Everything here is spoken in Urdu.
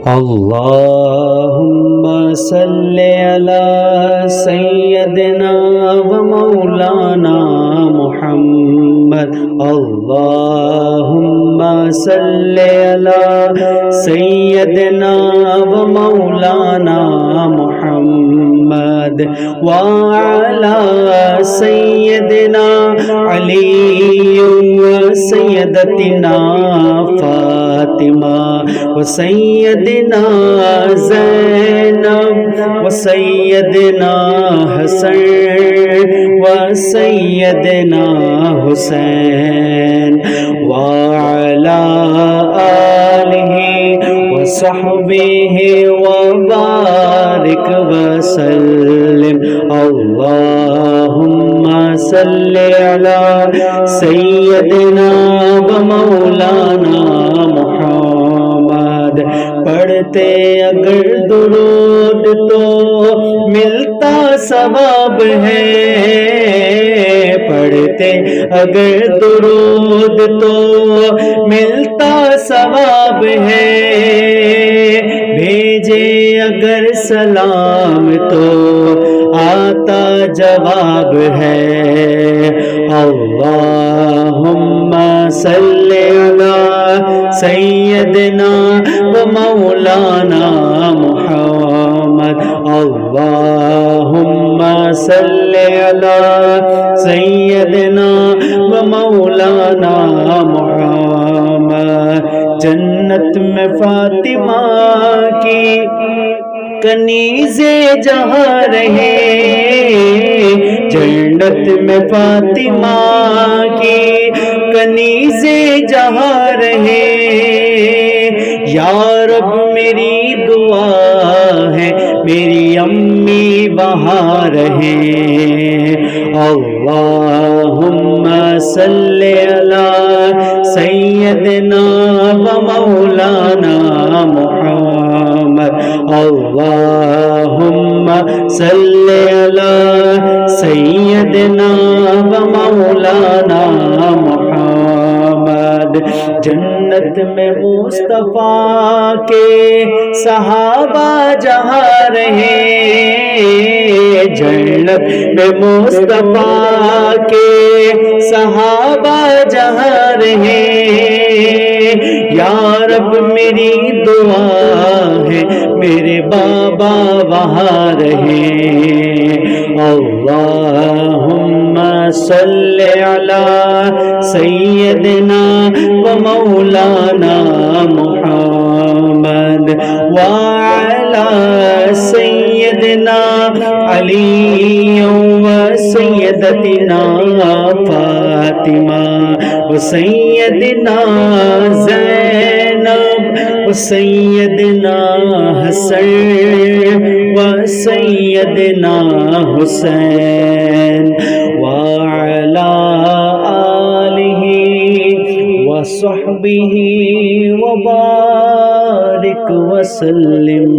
اللہم صلی علی سیدنا و مولانا محمد اللہم صلی علی سیدنا و مولانا محمد وعلی سیدنا علی و سیدتنا فاطمہ و سیدنا زینب و سیدنا حسن و سیدنا حسین وعلی آلہ و صحبہ وبارک وسلم اللہم صلی علی سیدنا و مولانا محمد پڑھتے اگر درود تو ملتا ثواب ہے پڑھتے اگر درود تو ملتا ثواب ہے بھیجے اگر سلام تو آتا جواب ہے اللہم صلی علی سیدنا و مولانا محمد اللہم صلی علی سیدنا و مولانا محمد جنت میں فاطمہ کی کنیز جہاں رہے جنت میں فاطمہ کی کنیز جہاں رہے یا رب میری دعا ہے میری امی وہاں رہے اللہم صلی علی سیدنا و مولانا محمد اللہم صلی علی سیدنا و مولانا محمد جنت میں مصطفیٰ کے صحابہ جہاں رہے جنت میں مصطفیٰ کے صحابہ جہاں رہے یا رب میری دعا ہے میرے بابا وہاں رہے اللہم صلی علی سیدنا و مولانا محمد وعلی سیدنا علی و سیدتنا فاطمہ و سیدنا زینب و سیدنا حسن و سیدنا حسین وعلی آلہ و صحبہ وبارک وسلم